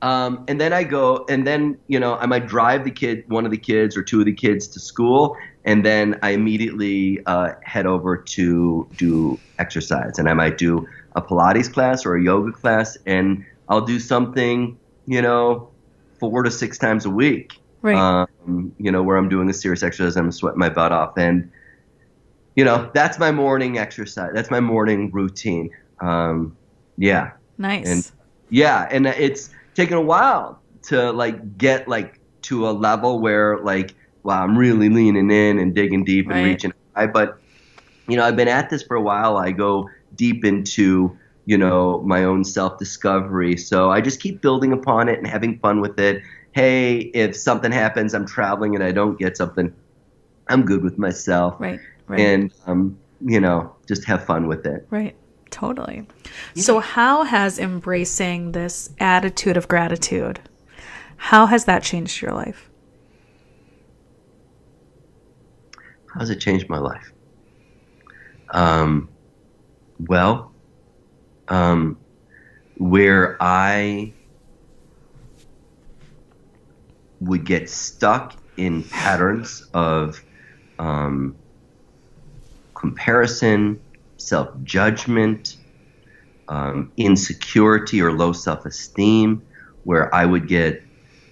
and then I go, and then I might drive one of the kids or two of the kids to school, and then I immediately head over to do exercise, and I might do a Pilates class or a yoga class, and I'll do something 4 to 6 times a week. Right. Where I'm doing a serious exercise, I'm sweating my butt off, and that's my morning exercise. That's my morning routine. Yeah. Nice. And it's taken a while to get to a level where wow, I'm really leaning in and digging deep and reaching high. But I've been at this for a while. I go deep into my own self-discovery. So I just keep building upon it and having fun with it. Hey, if something happens, I'm traveling and I don't get something, I'm good with myself. Right. And just have fun with it. Right. Totally. Yeah. So how has embracing this attitude of gratitude, how has that changed your life? How has it changed my life? Where I would get stuck in patterns of comparison, self-judgment, insecurity or low self-esteem, where I would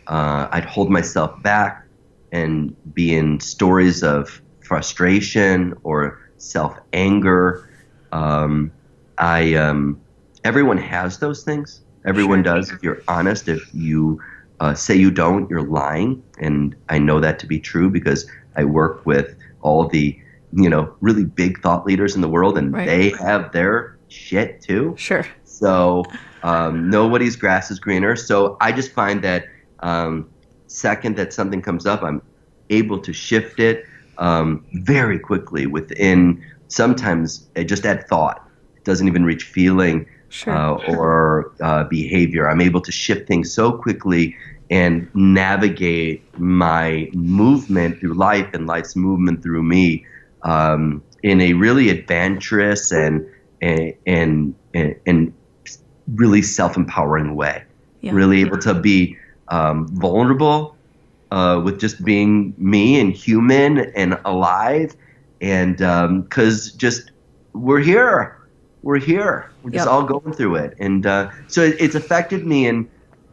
I'd hold myself back and be in stories of frustration or self-anger. Everyone has those things. Everyone does. If you're honest, if you say you don't, you're lying. And I know that to be true because I work with all the really big thought leaders in the world, and they have their shit too. Sure. So nobody's grass is greener. So I just find that second that something comes up, I'm able to shift it very quickly within sometimes just at thought. It doesn't even reach feeling or behavior. I'm able to shift things so quickly and navigate my movement through life and life's movement through me in a really adventurous and really self-empowering way. Yeah. Really able to be vulnerable with just being me and human and alive, and because just we're here. We're just all going through it, and so it's affected me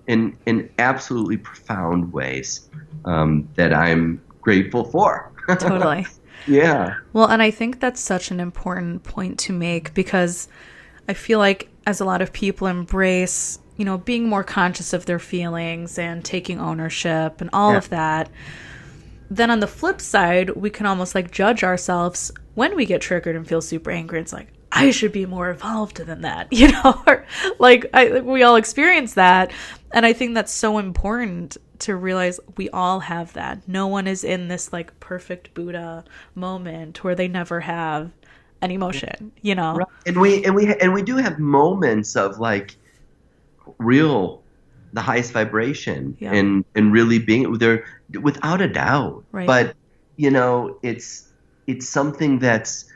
in absolutely profound ways that I'm grateful for. Totally. Yeah. Well, and I think that's such an important point to make, because I feel like as a lot of people embrace, being more conscious of their feelings and taking ownership and all of that, then on the flip side, we can almost judge ourselves when we get triggered and feel super angry. It's like, I should be more evolved than that, or we all experience that. And I think that's so important to realize we all have that. No one is in this perfect Buddha moment where they never have an emotion, Right. And we do have moments of real, the highest vibration and really being there without a doubt. Right. But it's something that's,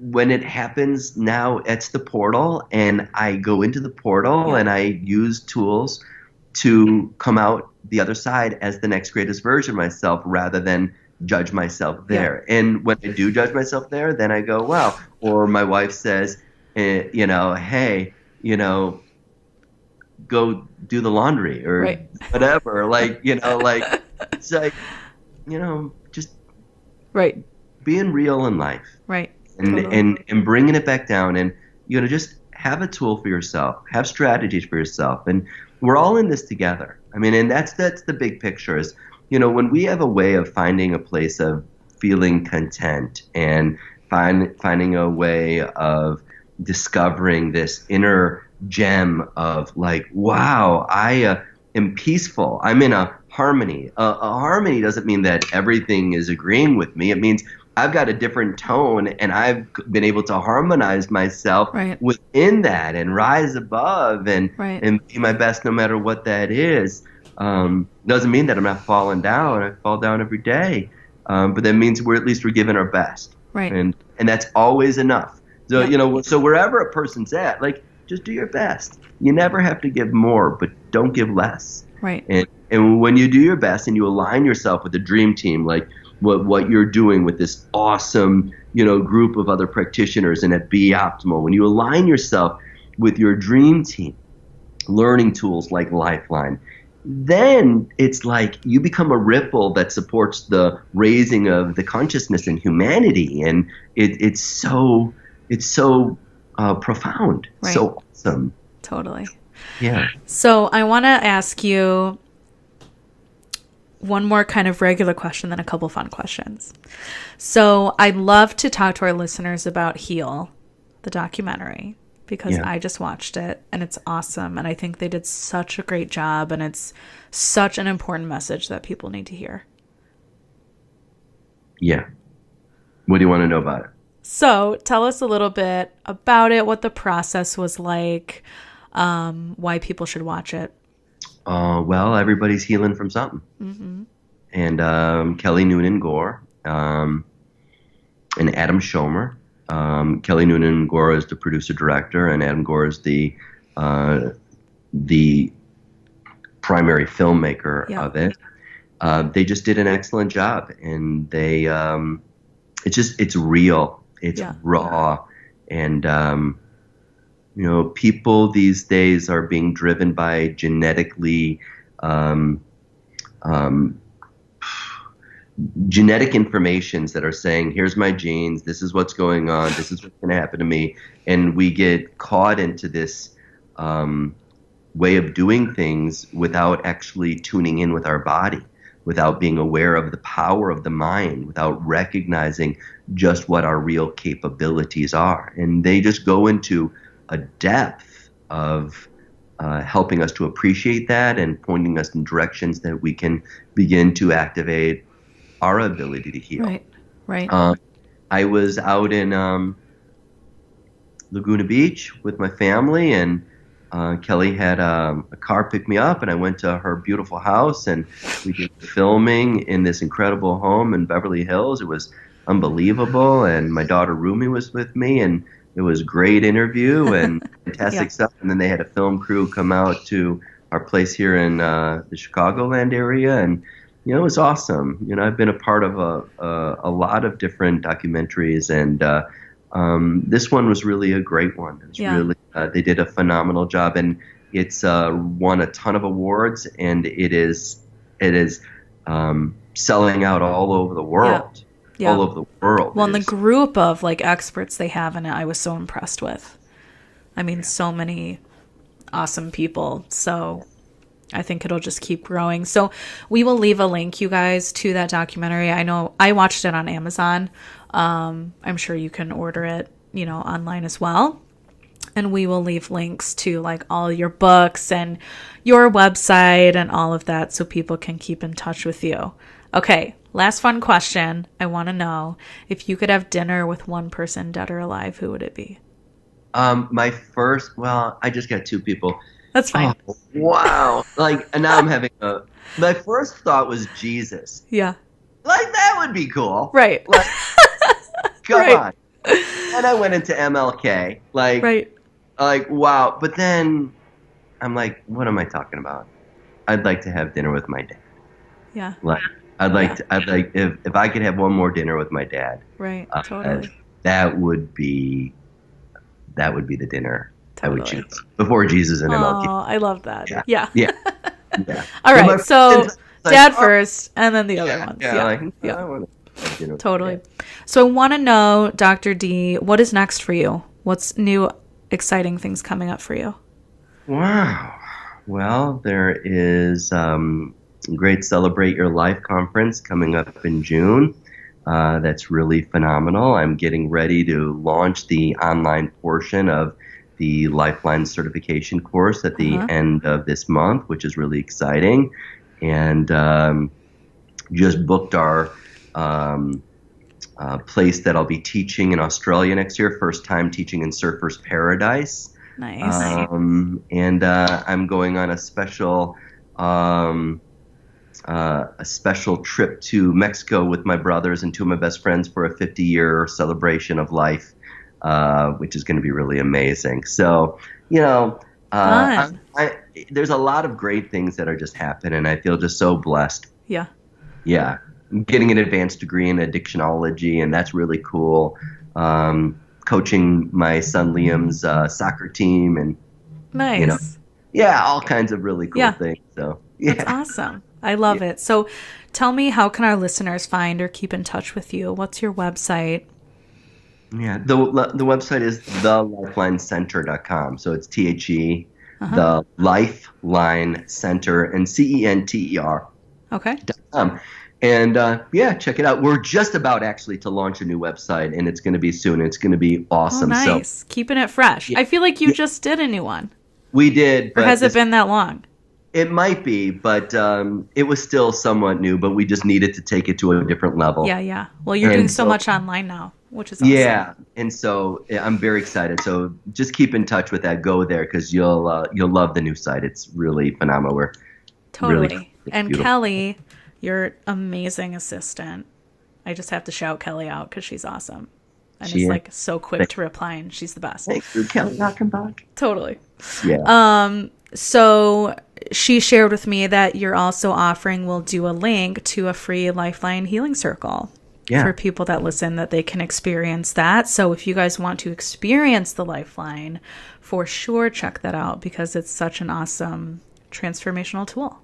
when it happens now, it's the portal, and I go into the portal and I use tools to come out the other side as the next greatest version of myself, rather than judge myself there. Yeah. And when I do judge myself there, then I go, wow. Or my wife says, hey, go do the laundry or whatever. It's just being real in life. Right. And bringing it back down, and just have a tool for yourself, have strategies for yourself, and we're all in this together. I mean, and that's the big picture is, when we have a way of finding a place of feeling content and finding a way of discovering this inner gem of wow, I am peaceful. I'm in a harmony. A harmony doesn't mean that everything is agreeing with me. It means I've got a different tone, and I've been able to harmonize myself Right. within that and rise above and Right. and be my best no matter what that is. Doesn't mean that I'm not falling down. I fall down every day, but that means we're giving our best, Right. and that's always enough. So Yeah. so wherever a person's at, like, just do your best. You never have to give more, but don't give less. Right. And when you do your best and you align yourself with the dream team, like what you're doing with this awesome, group of other practitioners and at Be Optimal, when you align yourself with your dream team, learning tools like Lifeline, then it's like you become a ripple that supports the raising of the consciousness in humanity, and it's so profound, Right. so awesome. Totally. Yeah. So I want to ask you one more kind of regular question, then a couple fun questions. So I'd love to talk to our listeners about Heal, the documentary, because Yeah. I just watched it and it's awesome. And I think they did such a great job, and it's such an important message that people need to hear. Yeah. What do you want to know about it? So tell us a little bit about it, what the process was like, why people should watch it. Well, everybody's healing from something. Mm-hmm. And Kelly Noonan Gore and Adam Schomer. Kelly Noonan Gore is the producer-director, and Adam Gore is the primary filmmaker Yeah. of it. They just did an excellent job, and they it's real, it's Yeah. raw, and people these days are being driven by genetic informations that are saying, here's my genes, this is what's going on, this is what's going to happen to me, and we get caught into this way of doing things without actually tuning in with our body, without being aware of the power of the mind, without recognizing just what our real capabilities are. And they just go into a depth of helping us to appreciate that and pointing us in directions that we can begin to activate our ability to heal. Right, right. I was out in Laguna Beach with my family, and Kelly had a car pick me up, and I went to her beautiful house, and we did filming in this incredible home in Beverly Hills. It was unbelievable, and my daughter Rumi was with me, and it was a great interview and fantastic Yeah. stuff. And then they had a film crew come out to our place here in the Chicagoland area, and it was awesome. I've been a part of a lot of different documentaries, and this one was really a great one. It was Yeah. really they did a phenomenal job, and it's won a ton of awards, and it is selling out all over the world. Yeah. All over the world. Well, and the group of experts they have in it, I was so impressed with. I mean, so many awesome people. So I think it'll just keep growing. So we will leave a link, you guys, to that documentary. I know I watched it on Amazon. I'm sure you can order it, online as well. And we will leave links to all your books and your website and all of that so people can keep in touch with you. Okay, last fun question. I want to know, if you could have dinner with one person, dead or alive, who would it be? I just got two people. That's fine. Oh, wow. And now I'm having my first thought was Jesus. Yeah. That would be cool. Right. Come Right. on. And I went into MLK. Right. Wow. But then I'm like, what am I talking about? I'd like to have dinner with my dad. Yeah. I'd like if I could have one more dinner with my dad. Right. Totally. That would be the dinner I would Totally. choose before Jesus and MLK. Oh, I love that. Yeah. Yeah. Yeah. All And my right. So friends, dad first and then the other ones. Yeah. Yeah. I want to have dinner with Totally. my dad. So I want to know, Dr. D, what is next for you? What's new, exciting things coming up for you? Wow. Well, there is great Celebrate Your Life conference coming up in June. That's really phenomenal. I'm getting ready to launch the online portion of the Lifeline certification course at the end of this month, which is really exciting. and just booked our place that I'll be teaching in Australia next year. First time teaching in Surfer's Paradise. Nice. And I'm going on a special trip to Mexico with my brothers and two of my best friends for a 50-year celebration of life, which is going to be really amazing. So, there's a lot of great things that are just happening. I feel just so blessed. Yeah. Yeah. I'm getting an advanced degree in addictionology, and that's really cool. Coaching my son Liam's soccer team, and nice. All kinds of really cool things. So that's awesome. I love it. So tell me, how can our listeners find or keep in touch with you? What's your website? Yeah, the website is thelifelineCenter.com. So it's THE, the Lifeline Center, and CENTER. Okay. And check it out. We're just about actually to launch a new website, and it's going to be soon. It's going to be awesome. Oh, nice. So, keeping it fresh. I feel like you just did a new one. We did. Or has it been that long? It might be, but it was still somewhat new, but we just needed to take it to a different level. Yeah. Well, you're doing so much online now, which is awesome. Yeah, and so I'm very excited. So just keep in touch with that. Go there because you'll love the new site. It's really phenomenal. Totally. And Kelly, your amazing assistant. I just have to shout Kelly out because she's awesome. And it's like so quick to reply, and she's the best. Thanks for Kelly Knockenbach. Totally. Yeah. So she shared with me that you're also offering, we'll do a link to a free Lifeline Healing Circle for people that listen, that they can experience that. So if you guys want to experience the Lifeline, for sure check that out because it's such an awesome transformational tool.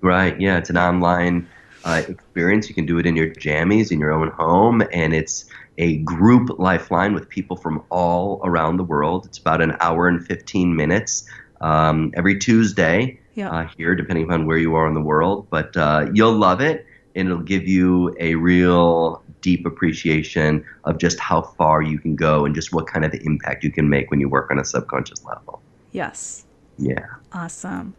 Right. Yeah. It's an online experience. You can do it in your jammies, in your own home. And it's a group lifeline with people from all around the world. It's about an hour and 15 minutes every Tuesday here, depending upon where you are in the world. But you'll love it, and it'll give you a real deep appreciation of just how far you can go and just what kind of impact you can make when you work on a subconscious level. Yes. Yeah. Awesome.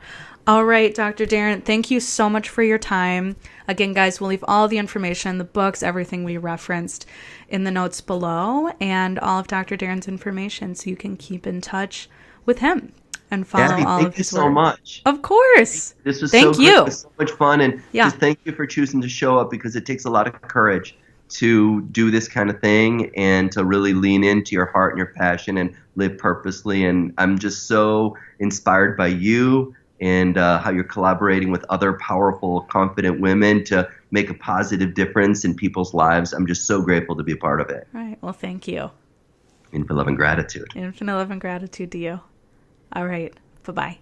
All right, Dr. Darren, thank you so much for your time. Again, guys, we'll leave all the information, the books, everything we referenced in the notes below, and all of Dr. Darren's information so you can keep in touch with him and follow all of his work. Thank you so much. Of course. This was so great. It was so much fun, and just thank you for choosing to show up because it takes a lot of courage to do this kind of thing and to really lean into your heart and your passion and live purposely. And I'm just so inspired by you and how you're collaborating with other powerful, confident women to make a positive difference in people's lives. I'm just so grateful to be a part of it. All right. Well, thank you. Infinite love and gratitude. Infinite love and gratitude to you. All right. Bye-bye.